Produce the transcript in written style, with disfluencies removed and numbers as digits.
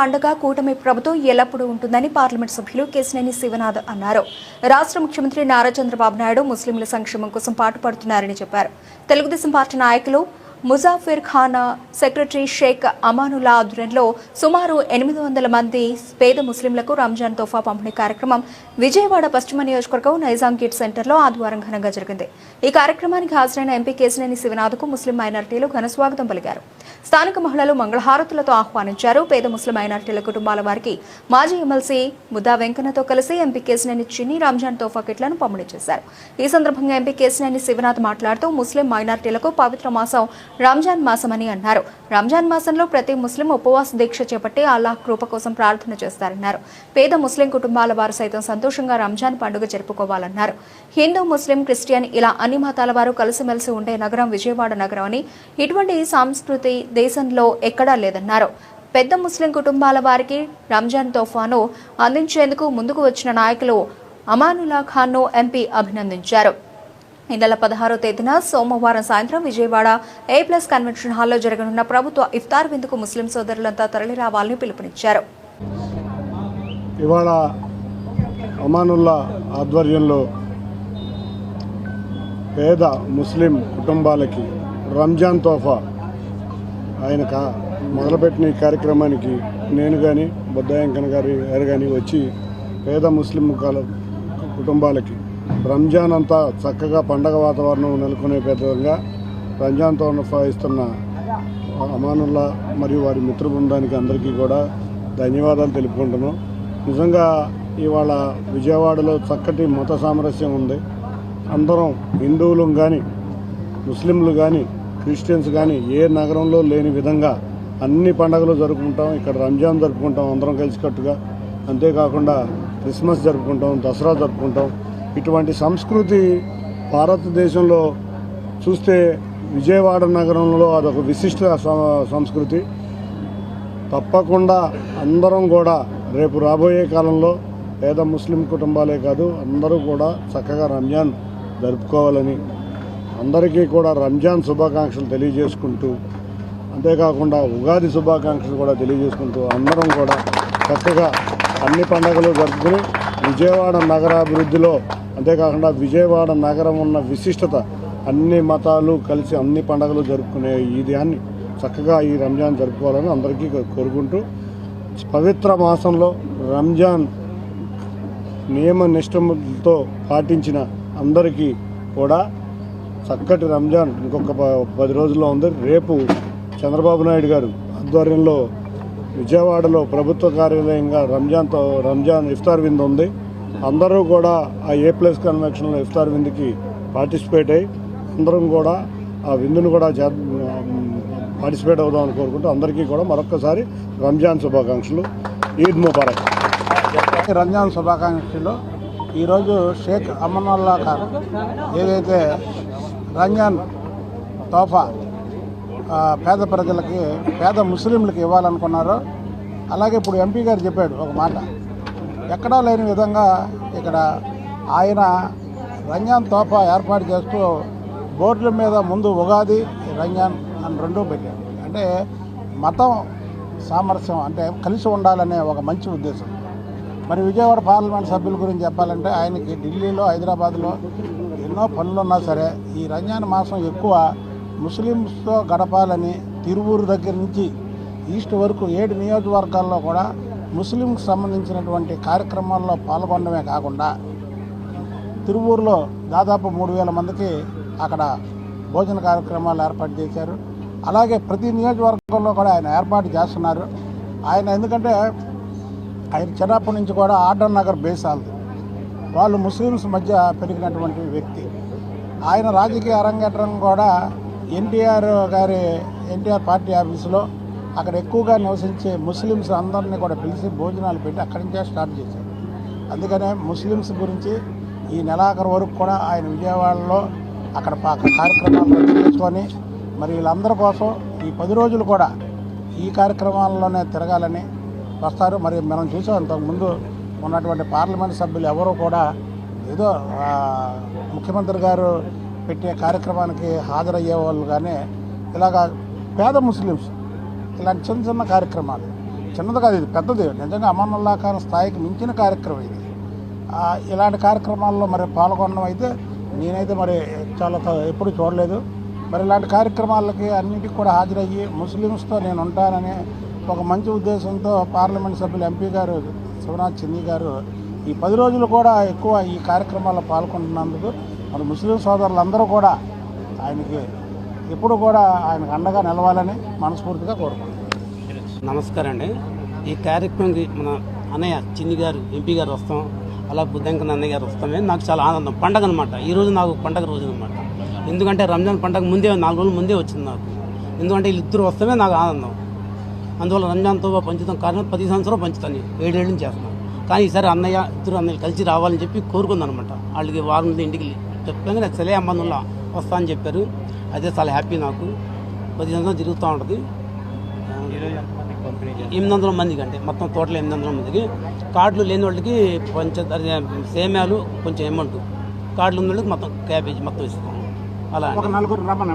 పండుగ కూటమి ప్రభుత్వం ఎల్లప్పుడూ ఉంటుందని పార్లమెంట్ సభ్యులు కేశినేని శివనాథ్ అన్నారు. రాష్ట్ర ముఖ్యమంత్రి నారా చంద్రబాబు నాయుడు ముస్లింల సంక్షేమం కోసం పాటుపడుతున్నారని చెప్పారు. తెలుగుదేశం పార్టీ నాయకులు ముజాఫిర్ ఖాన్, సెక్రటరీ షేక్ అమానుల్లా ఆధ్వర్యంలో సుమారు 800 మంది పేద ముస్లింలకు రంజాన్ తోఫా పంపిణీ కార్యక్రమం విజయవాడ పశ్చిమ నియోజకవర్గం నైజాం గేట్ సెంటర్లో ఆదివారం ఘనంగా జరిగింది. ఈ కార్యక్రమానికి హాజరైన ఎంపీ కేశినేని శివనాథ్కు ముస్లిం మైనారిటీలు ఘన స్వాగతం పలికారు. స్థానిక మహిళలు మంగళహారతులతో ఆహ్వానించారు. పేద ముస్లిం మైనారిటీల కుటుంబాల వారికి మాజీ ఎమ్మెల్సీ ముద్దా వెంకన్నతో కలిసి ఎంపీ కేశినేని చిన్ని రంజాన్ తోఫా కిట్లను పంపిణీ చేశారు. ఈ సందర్భంగా ఎంపీ కేశినేని శివనాథ్ మాట్లాడుతూ ముస్లిం మైనారిటీలకు పవిత్ర మాసం రంజాన్ మాసమని అన్నారు. రంజాన్ మాసంలో ప్రతి ముస్లిం ఉపవాస దీక్ష చేపట్టి అల్లాహ్ కృప కోసం ప్రార్థన చేస్తారన్నారు. పేద ముస్లిం కుటుంబాల వారు సైతం సంతోషంగా రంజాన్ పండుగ జరుపుకోవాలన్నారు. హిందూ, ముస్లిం, క్రిస్టియన్ ఇలా అన్ని మతాల వారు కలిసిమెలిసి ఉండే నగరం విజయవాడ నగరం అని, ఇటువంటి సంస్కృతి దేశంలో ఎక్కడా లేదన్నారు. పెద్ద ముస్లిం కుటుంబాల వారికి రంజాన్ తోఫాను అందించేందుకు ముందుకు వచ్చిన నాయకులు అమానుల్లా ఖాన్ను ఎంపీ అభినందించారు. ఈ నెల 16వ తేదీన సోమవారం సాయంత్రం విజయవాడ A+ కన్వెన్షన్ హాల్లో జరగనున్న ప్రభుత్వ ఇఫ్తార్ విందుకు ముస్లిం సోదరులంతా తరలి రావాలని పిలుపునిచ్చారు. ఇవాళ అమానుల్లా ఆధ్వర్యంలో పేద ముస్లిం కుటుంబాలకి రంజాన్ తోఫా ఆయన మొదలుపెట్టిన ఈ కార్యక్రమానికి నేను కానీ బొద్దాయంకన్ గారు కానీ వచ్చి పేద ముస్లిం కుటుంబాలకి రంజాన్ అంతా చక్కగా పండగ వాతావరణం నెలకొనే విధంగా రంజాన్ తోఫా ఇస్తున్న అమానుల్లా మరియు వారి మిత్ర బృందానికి అందరికీ కూడా ధన్యవాదాలు తెలుపుకుంటున్నాం. నిజంగా ఇవాళ విజయవాడలో చక్కటి మత సామరస్యం ఉంది. అందరం హిందువులు కానీ ముస్లింలు కానీ క్రిస్టియన్స్ కానీ ఏ నగరంలో లేని విధంగా అన్ని పండుగలు జరుపుకుంటాం. ఇక్కడ రంజాన్ జరుపుకుంటాం అందరం కలిసికట్టుగా. అంతేకాకుండా క్రిస్మస్ జరుపుకుంటాం, దసరా జరుపుకుంటాం. ఇటువంటి సంస్కృతి భారతదేశంలో చూస్తే విజయవాడ నగరంలో అదొక విశిష్ట సంస్కృతి. తప్పకుండా అందరం కూడా రేపు రాబోయే కాలంలో పేద ముస్లిం కుటుంబాలే కాదు అందరూ కూడా చక్కగా రంజాన్ జరుపుకోవాలని అందరికీ కూడా రంజాన్ శుభాకాంక్షలు తెలియజేసుకుంటూ, అంతేకాకుండా ఉగాది శుభాకాంక్షలు కూడా తెలియజేసుకుంటూ అందరం కూడా చక్కగా అన్ని పండుగలు జరుపుకుని విజయవాడ నగరాభివృద్ధిలో, అంతేకాకుండా విజయవాడ నగరం ఉన్న విశిష్టత అన్ని మతాలు కలిసి అన్ని పండుగలు జరుపుకునే ఈ దాన్ని చక్కగా ఈ రంజాన్ జరుపుకోవాలని అందరికీ కోరుకుంటూ, పవిత్ర మాసంలో రంజాన్ నియమ నిష్టలతో పాటించిన అందరికీ కూడా చక్కటి రంజాన్ ఇంకొక 10 రోజుల్లో ఉంది. రేపు చంద్రబాబు నాయుడు గారు ఆధ్వర్యంలో విజయవాడలో ప్రభుత్వ కార్యాలయంగా రంజాన్ ఇఫ్తార్ విందు ఉంది. అందరూ కూడా ఆ A+ కన్వెన్షన్లో ఇఫ్తార్ విందుకి పార్టిసిపేట్ అయ్యి అందరం కూడా ఆ విందును కూడా పార్టిసిపేట్ అవుదామని కోరుకుంటూ అందరికీ కూడా మరొక్కసారి రంజాన్ శుభాకాంక్షలు. ఈద్ ముబారక్. రంజాన్ శుభాకాంక్షలు. ఈరోజు షేక్ అమానుల్లా ఖాన్ ఏదైతే రంజాన్ తోఫా పేద ప్రజలకి, పేద ముస్లింలకి ఇవ్వాలనుకున్నారో, అలాగే ఇప్పుడు ఎంపీ గారు చెప్పాడు ఒక మాట, ఎక్కడా లేని విధంగా ఇక్కడ ఆయన రంజాన్ తోఫా ఏర్పాటు చేస్తూ బోర్డుల మీద ముందు ఉగాది, రంజాన్ అని 2 పెట్టాడు. అంటే మతం సామరస్యం, అంటే కలిసి ఉండాలనే ఒక మంచి ఉద్దేశం. మరి విజయవాడ పార్లమెంట్ సభ్యుల గురించి చెప్పాలంటే ఆయనకి ఢిల్లీలో, హైదరాబాద్లో ఎన్నో పనులు ఉన్నా సరే ఈ రంజాన్ మాసం ఎక్కువ ముస్లిమ్స్తో గడపాలని తిరువూరు దగ్గర నుంచి ఈస్ట్ వరకు 7 నియోజకవర్గాల్లో కూడా ముస్లింకి సంబంధించినటువంటి కార్యక్రమాల్లో పాల్గొనడమే కాకుండా తిరువూరులో దాదాపు 3000 మందికి అక్కడ భోజన కార్యక్రమాలు ఏర్పాటు చేశారు. అలాగే ప్రతి నియోజకవర్గంలో కూడా ఆయన ఏర్పాటు చేస్తున్నారు. ఆయన ఎందుకంటే ఆయన చిన్నప్పటి నుంచి కూడా ఆర్డర్ నగర్ బేస్ వాళ్ళు ముస్లిమ్స్ మధ్య పెరిగినటువంటి వ్యక్తి. ఆయన రాజకీయ అరంగేట్రం కూడా ఎన్టీఆర్ పార్టీ ఆఫీసులో అక్కడ ఎక్కువగా నివసించే ముస్లిమ్స్ అందరినీ కూడా పిలిచి భోజనాలు పెట్టి అక్కడి నుంచే స్టార్ట్ చేశారు. అందుకనే ముస్లిమ్స్ గురించి ఈ నెలాఖరు వరకు కూడా ఆయన విజయవాడలో అక్కడ కార్యక్రమాలు రద్దు చేసుకొని మరి వీళ్ళందరి కోసం ఈ 10 రోజులు కూడా ఈ కార్యక్రమాల్లోనే తిరగాలని వస్తారు. మరి మనం చూసాం ఇంతకుముందు ఉన్నటువంటి పార్లమెంట్ సభ్యులు ఎవరూ కూడా ఏదో ముఖ్యమంత్రి గారు పెట్టే కార్యక్రమానికి హాజరయ్యే వాళ్ళు కానీ ఇలాగా పేద ముస్లిమ్స్ ఇలాంటి చిన్న చిన్న కార్యక్రమాలు చిన్నది కాదు, ఇది పెద్దది. నిజంగా అమానుల్లా ఖాన్ స్థాయికి మించిన కార్యక్రమం ఇది. ఇలాంటి కార్యక్రమాల్లో మరి పాల్గొనడం అయితే నేనైతే మరి చాలా ఎప్పుడు చూడలేదు. మరి ఇలాంటి కార్యక్రమాలకి అన్నింటికి కూడా హాజరయ్యి ముస్లిమ్స్తో నేను ఉంటానని ఒక మంచి ఉద్దేశంతో పార్లమెంట్ సభ్యులు ఎంపీ గారు శివనాథ్ చిన్ని గారు ఈ 10 రోజులు కూడా ఎక్కువ ఈ కార్యక్రమాల్లో పాల్గొంటున్నందుకు మరి ముస్లిం సోదరులందరూ కూడా ఆయనకి ఎప్పుడు కూడా ఆయనకు అండగా నిలవాలని మనస్ఫూర్తిగా కోరుకుంటున్నాను. నమస్కారం అండి. ఈ కార్యక్రమంకి మన అన్నయ్య చిన్ని గారు ఎంపీ గారు వస్తాం, అలా బుద్ధంకన్న అన్నయ్య గారు వస్తామే నాకు చాలా ఆనందం. పండగ అనమాట. ఈరోజు నాకు పండగ రోజు అనమాట. ఎందుకంటే రంజాన్ పండగ ముందే 4 రోజుల ముందే వచ్చింది నాకు. ఎందుకంటే వీళ్ళిద్దరు వస్తామే నాకు ఆనందం. అందువల్ల రంజాన్తో పంచుతాం. కారణం 10 సంవత్సరాలు పంచుతాను, 7 ఏళ్ళ నుంచి చేస్తున్నాను. కానీ ఈసారి ఇద్దరు అన్నయ్యలు కలిసి రావాలని చెప్పి కోరుకుందాను అనమాట. వాళ్ళకి వారం ముందు ఇంటికి చెప్పాను, నాకు సలే అమ్మనుల్లా వస్తా అని చెప్పారు. అదే చాలా హ్యాపీ నాకు. 10 సంవత్సరాలు తిరుగుతూ ఉంటుంది. 800 మందికి అంటే మొత్తం టోటల్ 800 మందికి. కార్డులు లేని వాళ్ళకి సేమ్యాలు కొంచెం అమౌంట్, కార్డులు ఉన్న వాళ్ళకి మొత్తం క్యాబేజీ మొత్తం ఇస్తాం. అలా ఒక 4 రమ్మని